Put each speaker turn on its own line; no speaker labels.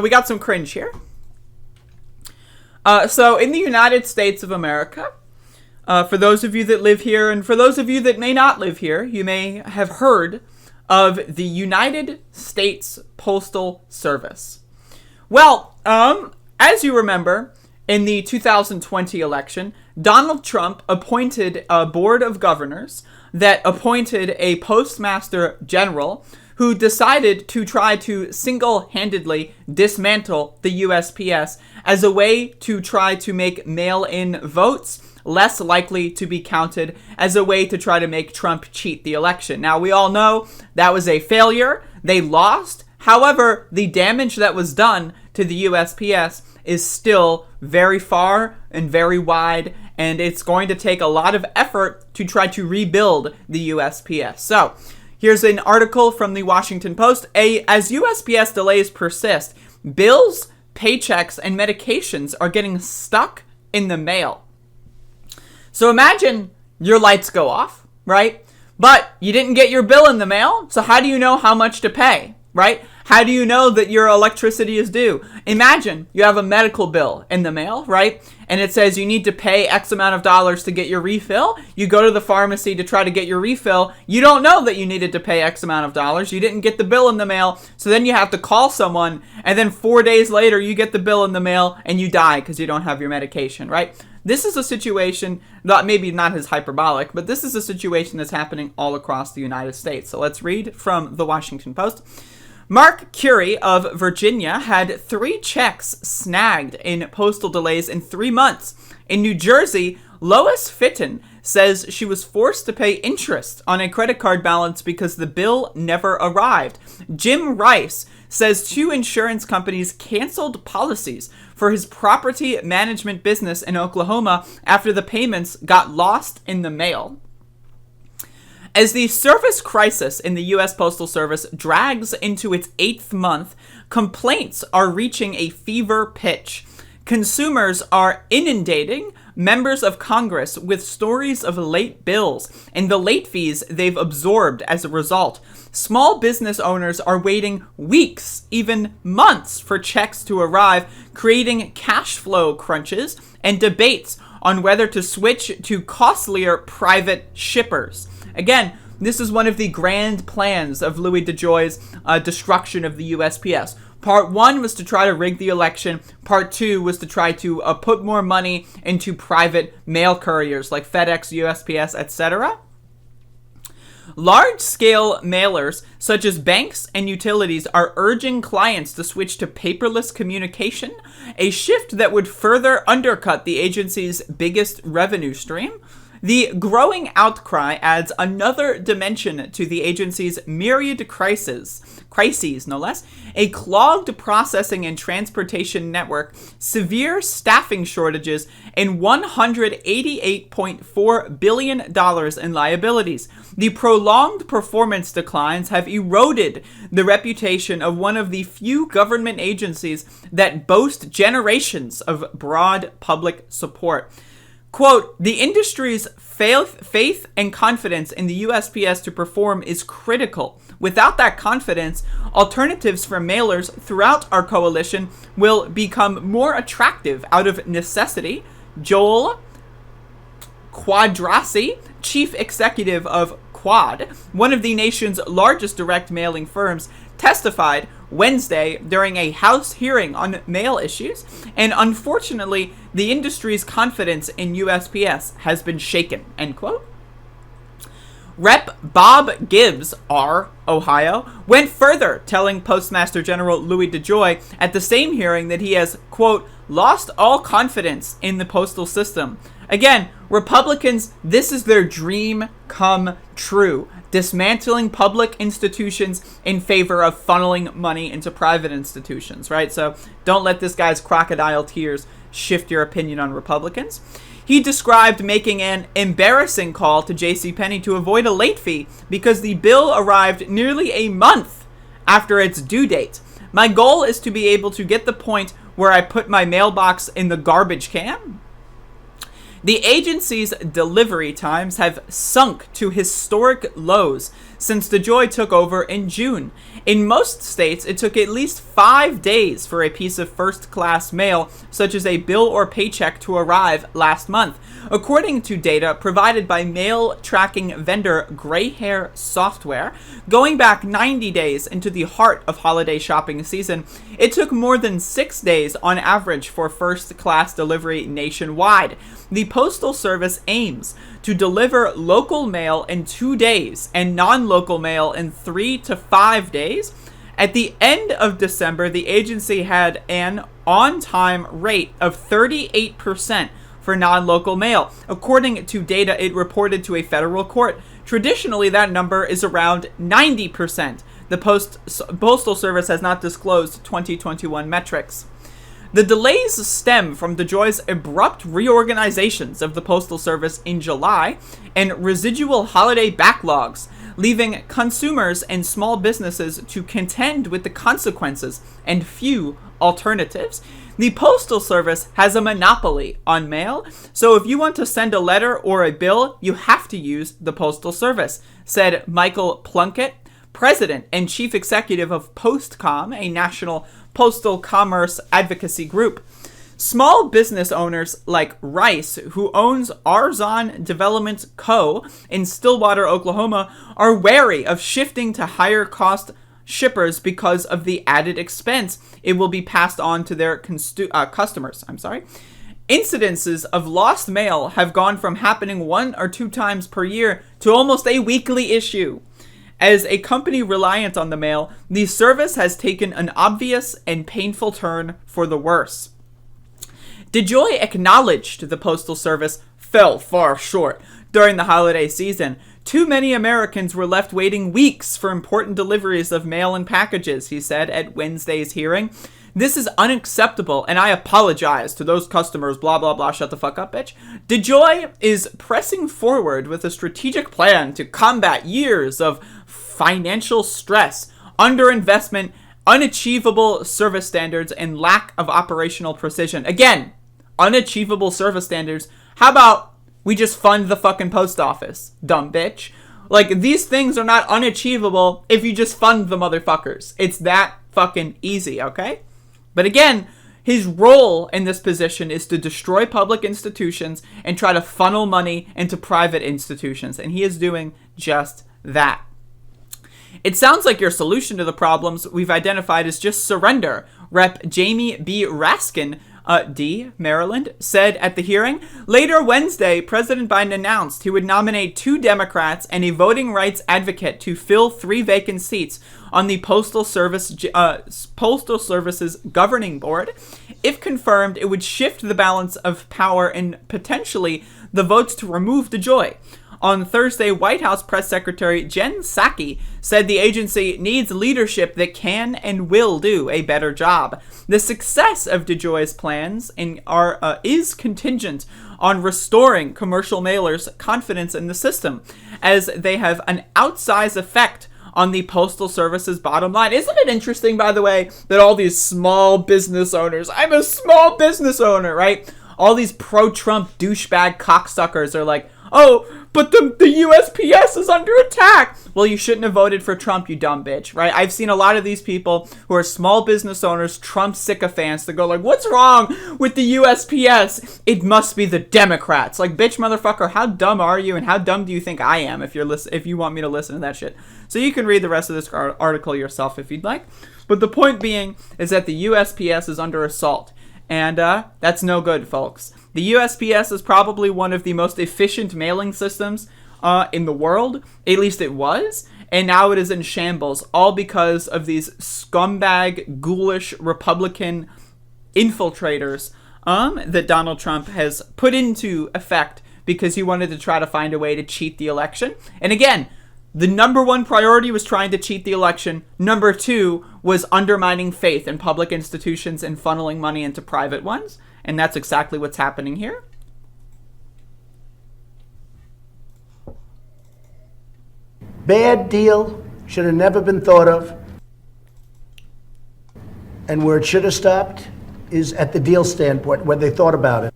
We got some cringe here. So in the United States of America, for those of you that live here and for those of you that may not live here, you may have heard of the United States Postal Service. Well, as you remember, in the 2020 election, Donald Trump appointed a board of governors that appointed a postmaster general who decided to try to single-handedly dismantle the USPS as a way to try to make mail-in votes less likely to be counted, as a way to try to make Trump cheat the election. Now, we all know that was a failure. They lost. However, the damage that was done to the USPS is still very far and very wide, and it's going to take a lot of effort to try to rebuild the USPS. So, here's an article from the Washington Post. As USPS delays persist, bills, paychecks, and medications are getting stuck in the mail. So imagine your lights go off, right? But you didn't get your bill in the mail, so how do you know how much to pay, right? How do you know that your electricity is due? Imagine you have a medical bill in the mail, right? And it says you need to pay X amount of dollars to get your refill. You go to the pharmacy to try to get your refill. You don't know that you needed to pay X amount of dollars. You didn't get the bill in the mail. So then you have to call someone. And then 4 days later, you get the bill in the mail and you die because you don't have your medication, right? This is a situation, maybe not as hyperbolic, but this is a situation that's happening all across the United States. So let's read from the Washington Post. Mark Curie of Virginia had 3 checks snagged in postal delays in 3 months. In New Jersey, Lois Fitton says she was forced to pay interest on a credit card balance because the bill never arrived. Jim Rice says 2 insurance companies canceled policies for his property management business in Oklahoma after the payments got lost in the mail. As the service crisis in the U.S. Postal Service drags into its 8th month, complaints are reaching a fever pitch. Consumers are inundating members of Congress with stories of late bills and the late fees they've absorbed as a result. Small business owners are waiting weeks, even months, for checks to arrive, creating cash flow crunches and debates on whether to switch to costlier private shippers. Again, this is one of the grand plans of Louis DeJoy's destruction of the USPS. Part 1 was to try to rig the election. Part 2 was to try to put more money into private mail couriers like FedEx, USPS, etc. Large-scale mailers, such as banks and utilities, are urging clients to switch to paperless communication, a shift that would further undercut the agency's biggest revenue stream. The growing outcry adds another dimension to the agency's myriad crises no less, a clogged processing and transportation network, severe staffing shortages, and $188.4 billion in liabilities. The prolonged performance declines have eroded the reputation of one of the few government agencies that boast generations of broad public support. Quote, the industry's faith and confidence in the USPS to perform is critical. Without that confidence, alternatives for mailers throughout our coalition will become more attractive out of necessity. Joel Quadrasi, chief executive of Quad, one of the nation's largest direct mailing firms, testified Wednesday during a House hearing on mail issues, and unfortunately, the industry's confidence in USPS has been shaken, end quote. Rep. Bob Gibbs, R., Ohio, went further, telling Postmaster General Louis DeJoy at the same hearing that he has, quote, lost all confidence in the postal system. Again, Republicans, this is their dream come true. Dismantling public institutions in favor of funneling money into private institutions, right? So don't let this guy's crocodile tears shift your opinion on Republicans. He described making an embarrassing call to JCPenney to avoid a late fee because the bill arrived nearly a month after its due date. My goal is to be able to get the point where I put my mailbox in the garbage can. The agency's delivery times have sunk to historic lows since DeJoy took over in June. In most states, it took at least 5 days for a piece of first-class mail, such as a bill or paycheck, to arrive last month. According to data provided by mail tracking vendor Gray Hair Software, going back 90 days into the heart of holiday shopping season, it took more than 6 days on average for first-class delivery nationwide. The Postal Service aims to deliver local mail in 2 days and non-local mail in 3 to 5 days. At the end of December, the agency had an on-time rate of 38% for non-local mail, according to data it reported to a federal court. Traditionally, that number is around 90%. The Postal Service has not disclosed 2021 metrics. The delays stem from DeJoy's abrupt reorganizations of the Postal Service in July and residual holiday backlogs, leaving consumers and small businesses to contend with the consequences and few alternatives. The Postal Service has a monopoly on mail, so if you want to send a letter or a bill, you have to use the Postal Service, said Michael Plunkett, president and chief executive of Postcom, a national postal commerce advocacy group. Small business owners like Rice, who owns Arzon Development Co. in Stillwater, Oklahoma, are wary of shifting to higher cost shippers because of the added expense it will be passed on to their customers. Incidences of lost mail have gone from happening 1 or 2 times per year to almost a weekly issue. As a company reliant on the mail, the service has taken an obvious and painful turn for the worse. DeJoy acknowledged the Postal Service fell far short during the holiday season. Too many Americans were left waiting weeks for important deliveries of mail and packages, he said at Wednesday's hearing. This is unacceptable, and I apologize to those customers, blah, blah, blah, shut the fuck up, bitch. DeJoy is pressing forward with a strategic plan to combat years of financial stress, underinvestment, unachievable service standards, and lack of operational precision. Again, unachievable service standards. How about we just fund the fucking post office, dumb bitch? Like, these things are not unachievable if you just fund the motherfuckers. It's that fucking easy, okay? But again, his role in this position is to destroy public institutions and try to funnel money into private institutions, and he is doing just that. It sounds like your solution to the problems we've identified is just surrender, Rep. Jamie B. Raskin, D., Maryland, said at the hearing. Later Wednesday, President Biden announced he would nominate 2 Democrats and a voting rights advocate to fill 3 vacant seats on the Postal Service's governing board. If confirmed, it would shift the balance of power and potentially the votes to remove DeJoy. On Thursday, White House Press Secretary Jen Psaki said the agency needs leadership that can and will do a better job. The success of DeJoy's plans is contingent on restoring commercial mailers' confidence in the system, as they have an outsized effect on the Postal Service's bottom line. Isn't it interesting, by the way, that all these small business owners, I'm a small business owner, right? All these pro-Trump douchebag cocksuckers are like, oh, but the USPS is under attack. Well, you shouldn't have voted for Trump, you dumb bitch, right? I've seen a lot of these people who are small business owners, Trump sycophants, that go like, what's wrong with the USPS? It must be the Democrats. Like, bitch, motherfucker, how dumb are you, and how dumb do you think I am if you want me to listen to that shit? So you can read the rest of this article yourself if you'd like. But the point being is that the USPS is under assault. And that's no good, folks. The USPS is probably one of the most efficient mailing systems in the world. At least it was. And now it is in shambles, all because of these scumbag, ghoulish Republican infiltrators that Donald Trump has put into effect because he wanted to try to find a way to cheat the election. And again, the number 1 priority was trying to cheat the election. Number 2 was undermining faith in public institutions and funneling money into private ones. And that's exactly what's happening here.
Bad deal, should have never been thought of. And where it should have stopped is at the deal standpoint, where they thought about it.